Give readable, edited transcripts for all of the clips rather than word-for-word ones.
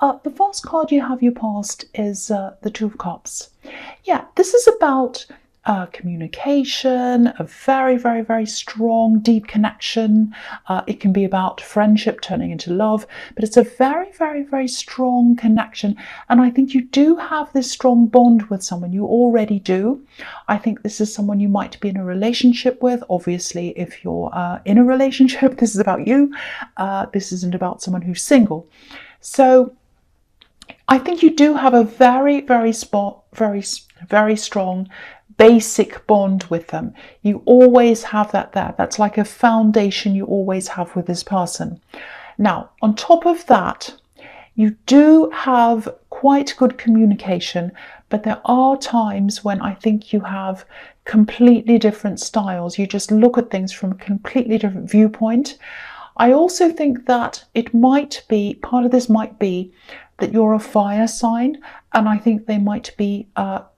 The first card you have your past is the Two of Cups. Yeah, this is about communication, a very, very, very strong, deep connection. It can be about friendship turning into love, but it's a very, very, very strong connection. And I think you do have this strong bond with someone. You already do. I think this is someone you might be in a relationship with. Obviously, if you're in a relationship, this is about you. This isn't about someone who's single. So I think you do have a very, very strong basic bond with them. You always have that there. That's like a foundation you always have with this person. Now, on top of that, you do have quite good communication, but there are times when I think you have completely different styles. You just look at things from a completely different viewpoint. I also think that it might be, part of this might be that you're a fire sign, and I think they might be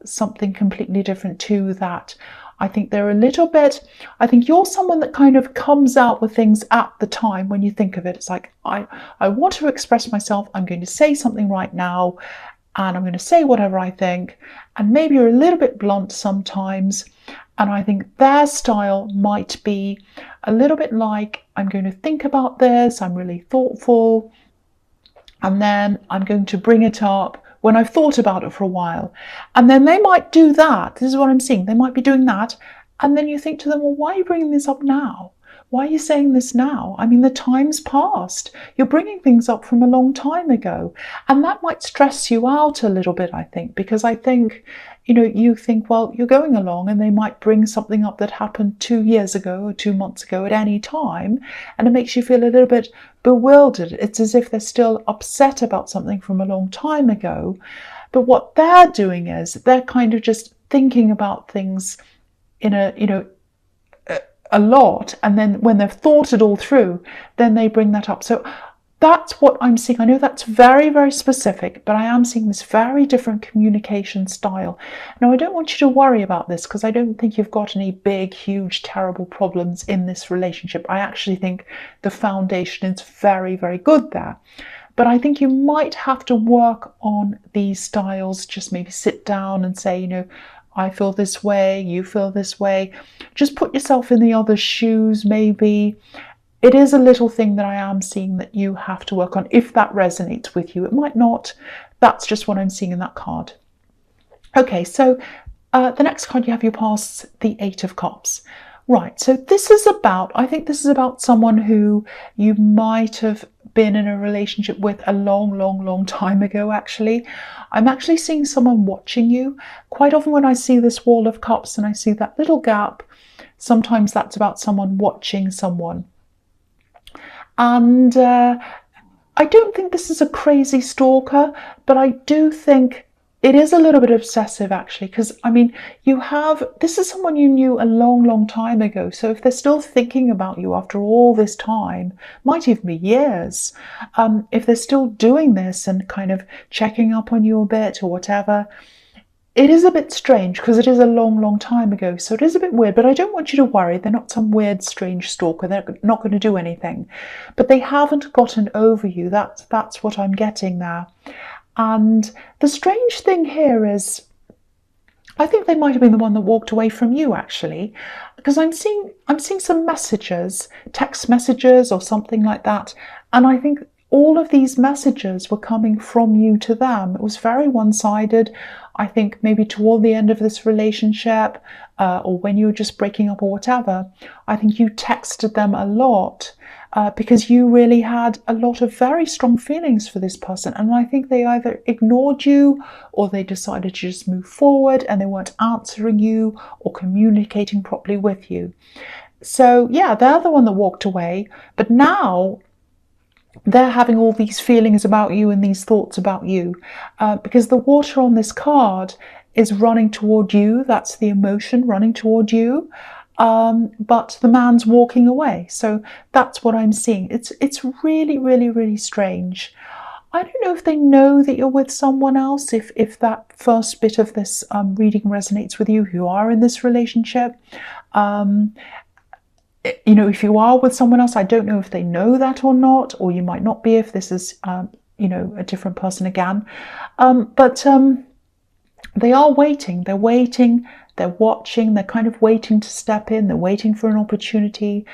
something completely different to that. I think they're a little bit, I think you're someone that kind of comes out with things at the time when you think of it. It's like, I want to express myself, I'm going to say something right now, and I'm going to say whatever I think, and maybe you're a little bit blunt sometimes. And I think their style might be a little bit like, I'm going to think about this, I'm really thoughtful, and then I'm going to bring it up when I've thought about it for a while. And then they might do that. This is what I'm seeing. They might be doing that. And then you think to them, well, why are you bringing this up now? Why are you saying this now? I mean, the time's passed. You're bringing things up from a long time ago. And that might stress you out a little bit, I think, because I think, you think, well, you're going along and they might bring something up that happened 2 years ago or 2 months ago at any time. And it makes you feel a little bit bewildered. It's as if they're still upset about something from a long time ago. But what they're doing is they're kind of just thinking about things in a lot. And then when they've thought it all through, then they bring that up. So that's what I'm seeing. I know that's very, very specific, but I am seeing this very different communication style. Now, I don't want you to worry about this because I don't think you've got any big, huge, terrible problems in this relationship. I actually think the foundation is very, very good there. But I think you might have to work on these styles. Just maybe sit down and say, I feel this way, you feel this way. Just put yourself in the other's shoes, maybe. It is a little thing that I am seeing that you have to work on if that resonates with you. It might not. That's just what I'm seeing in that card. Okay, so the next card you have your past, the Eight of Cups. Right, so I think this is about someone who you might have been in a relationship with a long, long, long time ago, actually. I'm actually seeing someone watching you. Quite often when I see this Wall of Cups and I see that little gap, sometimes that's about someone watching someone. And I don't think this is a crazy stalker, but I do think it is a little bit obsessive, actually, because, I mean, this is someone you knew a long, long time ago. So if they're still thinking about you after all this time, might even be years, if they're still doing this and kind of checking up on you a bit or whatever, it is a bit strange because it is a long, long time ago. So it is a bit weird, but I don't want you to worry. They're not some weird, strange stalker. They're not going to do anything. But they haven't gotten over you. That's what I'm getting there. And the strange thing here is, I think they might have been the one that walked away from you, actually, because I'm seeing some messages, text messages or something like that. And I think all of these messages were coming from you to them. It was very one-sided. I think maybe toward the end of this relationship or when you were just breaking up or whatever, I think you texted them a lot because you really had a lot of very strong feelings for this person. And I think they either ignored you or they decided to just move forward and they weren't answering you or communicating properly with you. So yeah, they're the one that walked away. But now they're having all these feelings about you and these thoughts about you because the water on this card is running toward you. That's the emotion running toward you. But the man's walking away. So that's what I'm seeing. It's really, really, really strange. I don't know if they know that you're with someone else, if that first bit of this reading resonates with you, who are in this relationship. If you are with someone else, I don't know if they know that or not, or you might not be if this is you know, a different person again. But they are waiting. They're waiting. They're watching. They're kind of waiting to step in. They're waiting for an opportunity.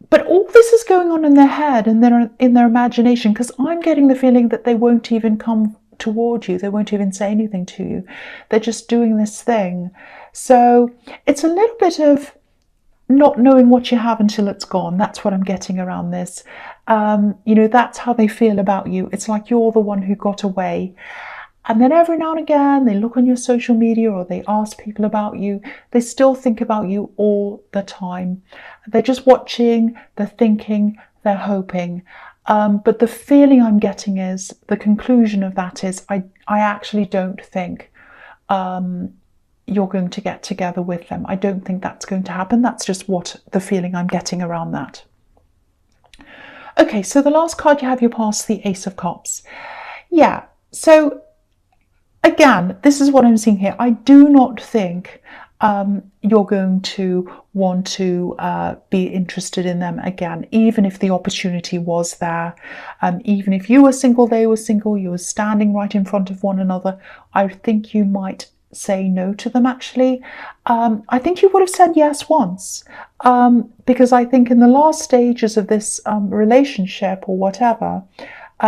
But all this is going on in their head and in their imagination, because I'm getting the feeling that they won't even come toward you. They won't even say anything to you. They're just doing this thing. So it's a little bit of not knowing what you have until it's gone. That's what I'm getting around this. You know, that's how they feel about you. It's like you're the one who got away. And then every now and again, they look on your social media or they ask people about you. They still think about you all the time. They're just watching, they're thinking, they're hoping. But the feeling I'm getting is, the conclusion of that is, I actually don't think you're going to get together with them. I don't think that's going to happen. That's just what the feeling I'm getting around that. Okay, so the last card you have, you pass the Ace of Cups. Yeah, so again, this is what I'm seeing here. I do not think you're going to want to be interested in them again, even if the opportunity was there. Even if you were single, they were single, you were standing right in front of one another, I think you might say no to them, actually. I think you would have said yes once, because I think in the last stages of this relationship or whatever,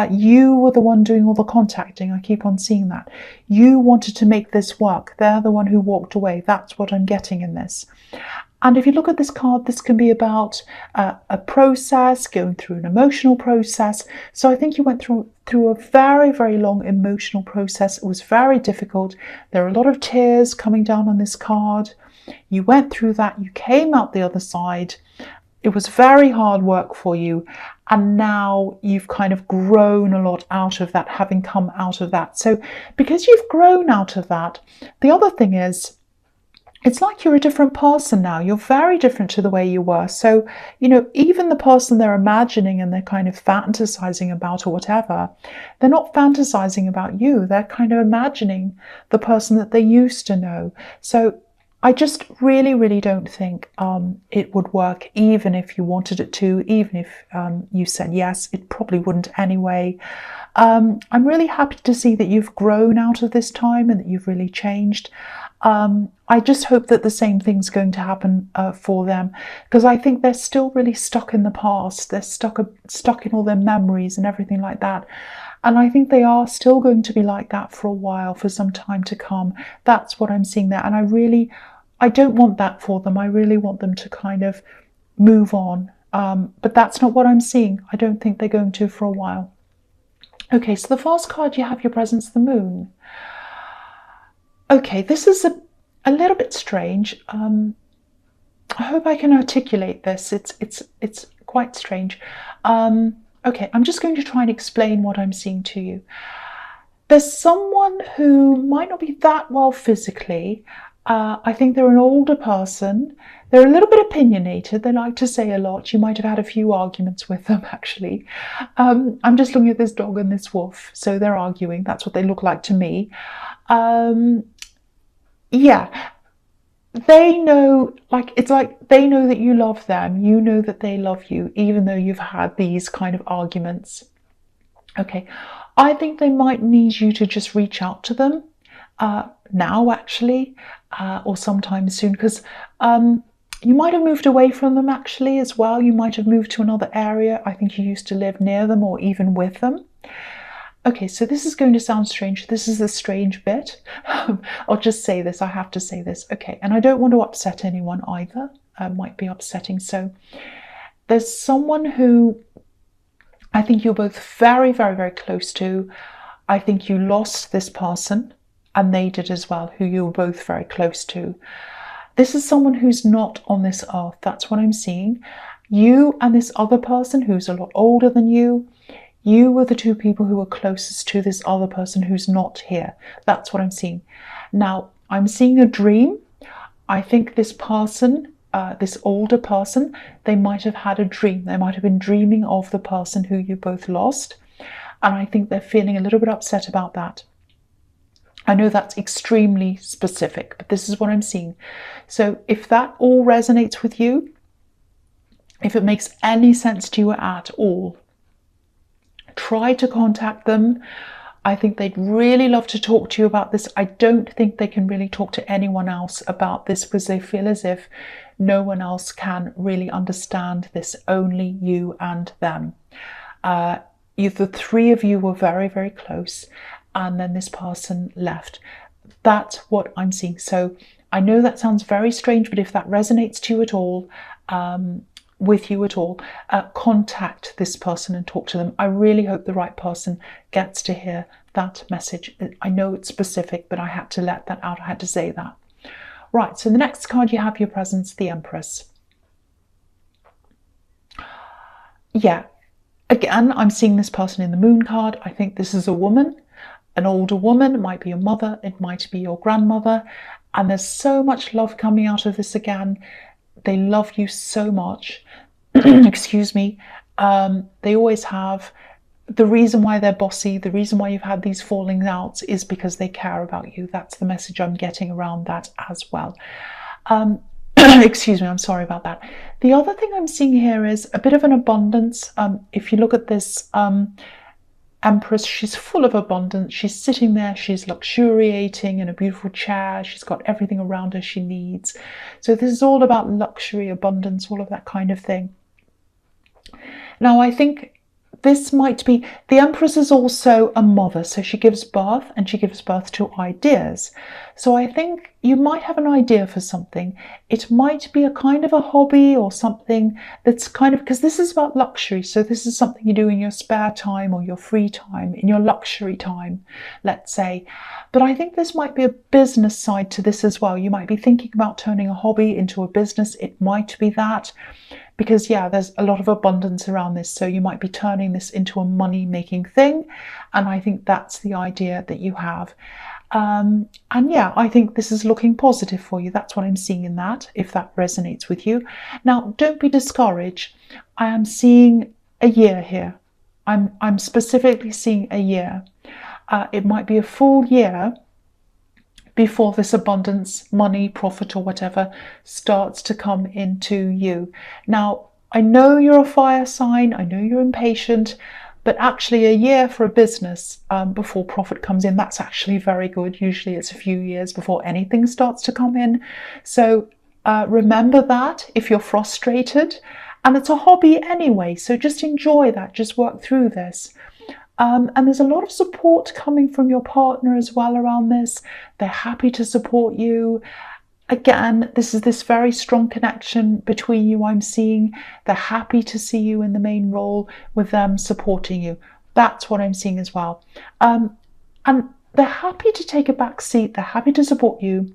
you were the one doing all the contacting. I keep on seeing that. You wanted to make this work. They're the one who walked away. That's what I'm getting in this. And if you look at this card, this can be about a process, going through an emotional process. So I think you went through a very, very long emotional process. It was very difficult. There are a lot of tears coming down on this card. You went through that. You came out the other side. It was very hard work for you. And now you've kind of grown a lot out of that, having come out of that. So because you've grown out of that, the other thing is, it's like you're a different person now. You're very different to the way you were. So, you know, even the person they're imagining and they're kind of fantasizing about or whatever, they're not fantasizing about you. They're kind of imagining the person that they used to know. So I just really, really don't think it would work, even if you wanted it to, even if you said yes. It probably wouldn't anyway. I'm really happy to see that you've grown out of this time and that you've really changed. I just hope that the same thing's going to happen for them, because I think they're still really stuck in the past. They're stuck in all their memories and everything like that. And I think they are still going to be like that for a while, for some time to come. That's what I'm seeing there. And I don't want that for them. I really want them to kind of move on. But that's not what I'm seeing. I don't think they're going to for a while. Okay, so the first card you have, your presence, the Moon. Okay, this is a little bit strange. I hope I can articulate this. It's quite strange. Okay, I'm just going to try and explain what I'm seeing to you. There's someone who might not be that well physically. I think they're an older person. They're a little bit opinionated. They like to say a lot. You might have had a few arguments with them, actually. I'm just looking at this dog and this wolf. So they're arguing. That's what they look like to me. Yeah, they know, it's like they know that you love them. You know that they love you, even though you've had these kind of arguments. Okay, I think they might need you to just reach out to them now, actually, or sometime soon, because you might have moved away from them, actually, as well. You might have moved to another area. I think you used to live near them or even with them. Okay, so this is going to sound strange. This is the strange bit. I'll just say this. I have to say this. Okay, and I don't want to upset anyone either. Might be upsetting. So there's someone who I think you're both very, very, very close to. I think you lost this person, and they did as well, who you were both very close to. This is someone who's not on this earth. That's what I'm seeing. You and this other person who's a lot older than you, you were the two people who were closest to this other person who's not here. That's what I'm seeing. Now, I'm seeing a dream. I think this person, this older person, they might have had a dream. They might have been dreaming of the person who you both lost. And I think they're feeling a little bit upset about that. I know that's extremely specific, but this is what I'm seeing. So if that all resonates with you, if it makes any sense to you at all, Try to contact them. I think they'd really love to talk to you about this. I don't think they can really talk to anyone else about this because they feel as if no one else can really understand this, only you and them. The three of you were very, very close, and then this person left. That's what I'm seeing. So I know that sounds very strange, but if that resonates to you at all, with you at all, contact this person and talk to them. I really hope the right person gets to hear that message. I know it's specific, but I had to let that out. I had to say that. Right, so the next card you have your presence, the Empress. Yeah, again, I'm seeing this person in the Moon card. I think this is a woman, an older woman. It might be your mother, it might be your grandmother. And there's so much love coming out of this again. They love you so much. Excuse me. They always have. The reason why they're bossy, the reason why you've had these fallings out is because they care about you. That's the message I'm getting around that as well. Excuse me, I'm sorry about that. The other thing I'm seeing here is a bit of an abundance. If you look at this Empress, she's full of abundance. She's sitting there, she's luxuriating in a beautiful chair. She's got everything around her she needs. So this is all about luxury, abundance, all of that kind of thing. Now, I think this might be, the Empress is also a mother, so she gives birth, and she gives birth to ideas. So I think you might have an idea for something. It might be a kind of a hobby or something that's kind of, because this is about luxury, so this is something you do in your spare time or your free time, in your luxury time, let's say. But I think this might be a business side to this as well. You might be thinking about turning a hobby into a business. It might be that. Because, yeah, there's a lot of abundance around this. So you might be turning this into a money-making thing. And I think that's the idea that you have. And yeah, I think this is looking positive for you. That's what I'm seeing in that, if that resonates with you. Now, don't be discouraged. I am seeing a year here. I'm specifically seeing a year. It might be a full year before this abundance, money, profit or whatever starts to come into you. Now, I know you're a fire sign, I know you're impatient, but actually a year for a business before profit comes in, that's actually very good. Usually it's a few years before anything starts to come in. So remember that if you're frustrated, and it's a hobby anyway, so just enjoy that, just work through this. And there's a lot of support coming from your partner as well around this. They're happy to support you. Again, this is this very strong connection between you I'm seeing. They're happy to see you in the main role with them supporting you. That's what I'm seeing as well. And they're happy to take a back seat. They're happy to support you.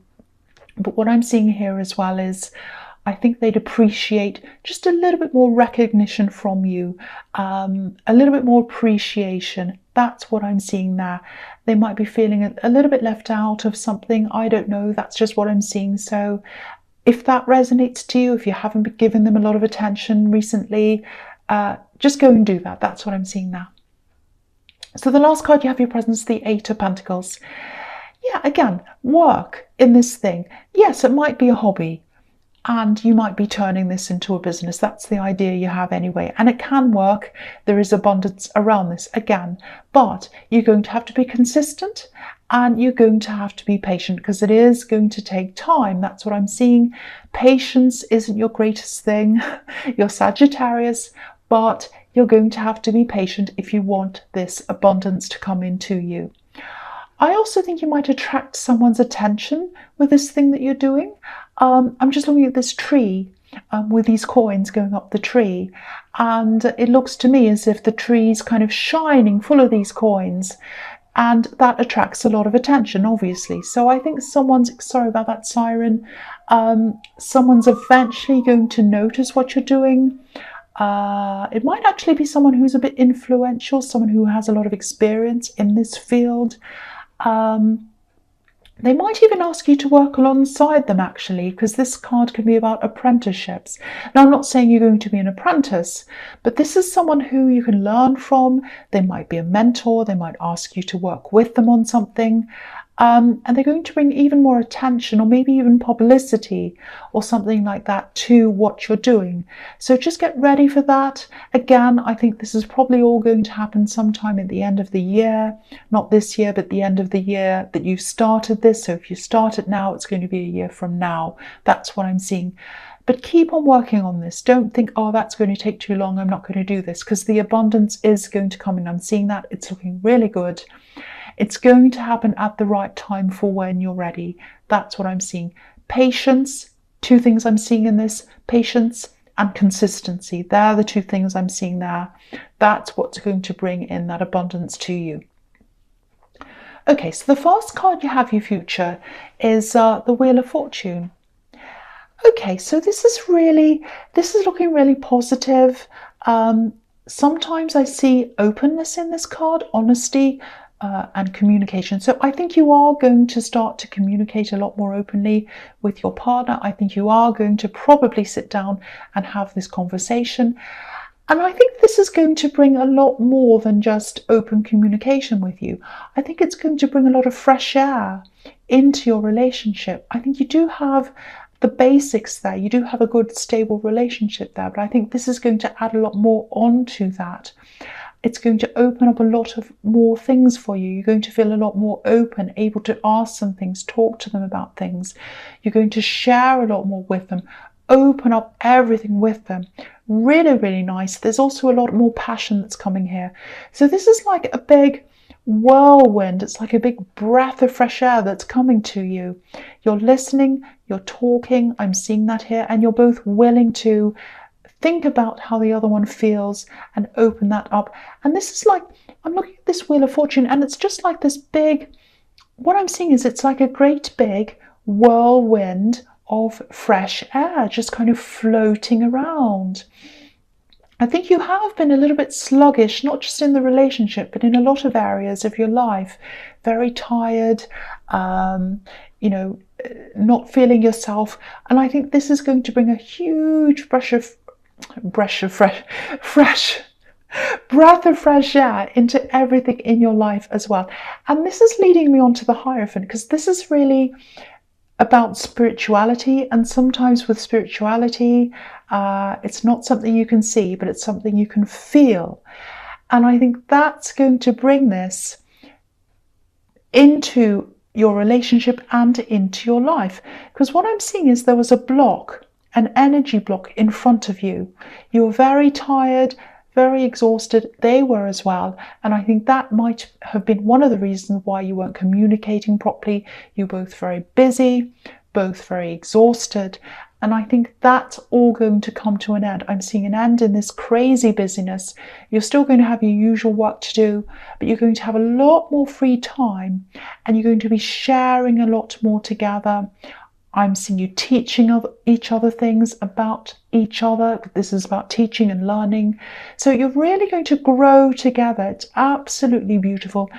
But what I'm seeing here as well is I think they'd appreciate just a little bit more recognition from you, a little bit more appreciation. That's what I'm seeing there. They might be feeling a little bit left out of something. I don't know. That's just what I'm seeing. So if that resonates to you, if you haven't been giving them a lot of attention recently, just go and do that. That's what I'm seeing now. So the last card you have your presence, the Eight of Pentacles. Yeah, again, work in this thing. Yes, it might be a hobby. And you might be turning this into a business. That's the idea you have anyway. And it can work. There is abundance around this again. But you're going to have to be consistent and you're going to have to be patient because it is going to take time. That's what I'm seeing. Patience isn't your greatest thing. You're Sagittarius, but you're going to have to be patient if you want this abundance to come into you. I also think you might attract someone's attention with this thing that you're doing. I'm just looking at this tree with these coins going up the tree, and it looks to me as if the tree's kind of shining full of these coins, and that attracts a lot of attention, obviously. So I think someone's, sorry about that siren, someone's eventually going to notice what you're doing. It might actually be someone who's a bit influential, someone who has a lot of experience in this field. They might even ask you to work alongside them, actually, because this card can be about apprenticeships. Now, I'm not saying you're going to be an apprentice, but this is someone who you can learn from. They might be a mentor. They might ask you to work with them on something. And they're going to bring even more attention, or maybe even publicity or something like that to what you're doing. So just get ready for that. Again, I think this is probably all going to happen sometime at the end of the year, not this year, but the end of the year that you started this. So if you start it now, it's going to be a year from now. That's what I'm seeing. But keep on working on this. Don't think, oh, that's going to take too long, I'm not going to do this, because the abundance is going to come in. I'm seeing that. It's looking really good. It's going to happen at the right time for when you're ready. That's what I'm seeing. Patience, two things I'm seeing in this. Patience and consistency. They're the two things I'm seeing there. That's what's going to bring in that abundance to you. Okay, so the first card you have, your future, is the Wheel of Fortune. Okay, so this is looking really positive. Sometimes I see openness in this card, honesty, and communication. So I think you are going to start to communicate a lot more openly with your partner. I think you are going to probably sit down and have this conversation. And I think this is going to bring a lot more than just open communication with you. I think it's going to bring a lot of fresh air into your relationship. I think you do have the basics there. You do have a good, stable relationship there. But I think this is going to add a lot more onto that. It's going to open up a lot of more things for you. You're going to feel a lot more open, able to ask some things, talk to them about things. You're going to share a lot more with them, open up everything with them. Really, really nice. There's also a lot more passion that's coming here. So this is like a big whirlwind. It's like a big breath of fresh air that's coming to you. You're listening, you're talking. I'm seeing that here. And you're both willing to think about how the other one feels and open that up. And this is like, I'm looking at this Wheel of Fortune, and it's just like this big, what I'm seeing is it's like a great big whirlwind of fresh air just kind of floating around. I think you have been a little bit sluggish, not just in the relationship, but in a lot of areas of your life. Very tired, not feeling yourself. And I think this is going to bring a huge breath of fresh air into everything in your life as well. And this is leading me on to the Hierophant, because this is really about spirituality. And sometimes with spirituality, it's not something you can see, but it's something you can feel. And I think that's going to bring this into your relationship and into your life. Because what I'm seeing is there was a block, an energy block in front of you. You were very tired, very exhausted. They were as well. And I think that might have been one of the reasons why you weren't communicating properly. You're both very busy, both very exhausted. And I think that's all going to come to an end. I'm seeing an end in this crazy busyness. You're still going to have your usual work to do, but you're going to have a lot more free time, and you're going to be sharing a lot more together. I'm seeing you teaching each other things about each other. This is about teaching and learning. So you're really going to grow together. It's absolutely beautiful.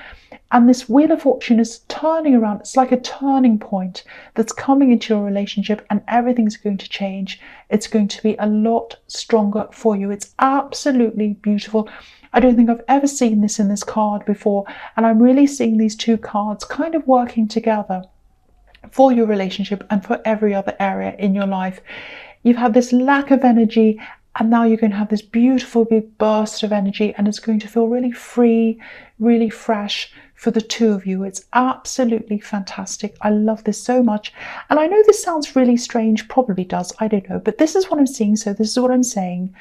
And this Wheel of Fortune is turning around. It's like a turning point that's coming into your relationship, and everything's going to change. It's going to be a lot stronger for you. It's absolutely beautiful. I don't think I've ever seen this in this card before. And I'm really seeing these two cards kind of working together for your relationship and for every other area in your life. You've had this lack of energy, and now you're going to have this beautiful big burst of energy, and it's going to feel really free, really fresh for the two of you. It's absolutely fantastic. I love this so much. And I know this sounds really strange, probably does, I don't know, but this is what I'm seeing, so this is what I'm saying.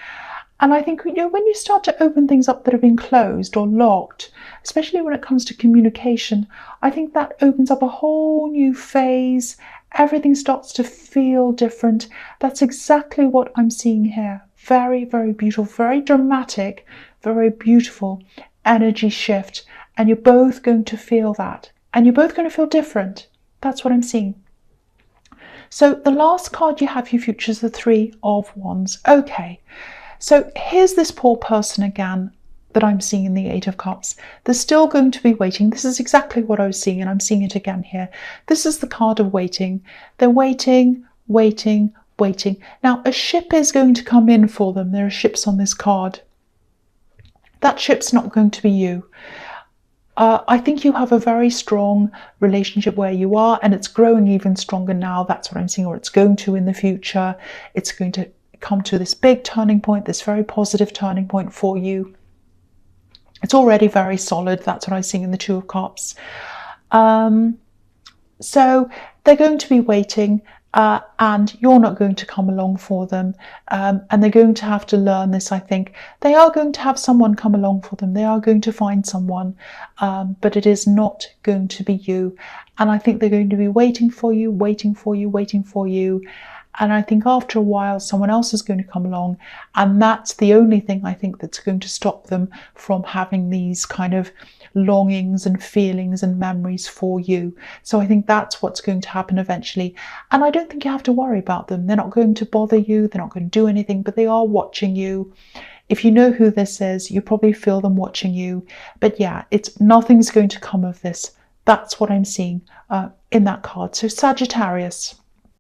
And I think, when you start to open things up that have been closed or locked, especially when it comes to communication, I think that opens up a whole new phase. Everything starts to feel different. That's exactly what I'm seeing here. Very, very beautiful, very dramatic, very beautiful energy shift. And you're both going to feel that. And you're both going to feel different. That's what I'm seeing. So the last card you have, your future, is the Three of Wands. Okay. So here's this poor person again that I'm seeing in the Eight of Cups. They're still going to be waiting. This is exactly what I was seeing, and I'm seeing it again here. This is the card of waiting. They're waiting, waiting, waiting. Now, a ship is going to come in for them. There are ships on this card. That ship's not going to be you. I think you have a very strong relationship where you are, and it's growing even stronger now. That's what I'm seeing, or it's going to in the future. It's going to come to this big turning point, this very positive turning point for you. It's already very solid. That's what I'm seeing in the Two of Cups. So they're going to be waiting, and you're not going to come along for them, and they're going to have to learn this. I think they are going to have someone come along for them. They are going to find someone, but it is not going to be you. And I think they're going to be waiting for you, waiting for you, waiting for you. And I think after a while, someone else is going to come along. And that's the only thing I think that's going to stop them from having these kind of longings and feelings and memories for you. So I think that's what's going to happen eventually. And I don't think you have to worry about them. They're not going to bother you. They're not going to do anything, but they are watching you. If you know who this is, you probably feel them watching you. But yeah, nothing's going to come of this. That's what I'm seeing in that card. So Sagittarius,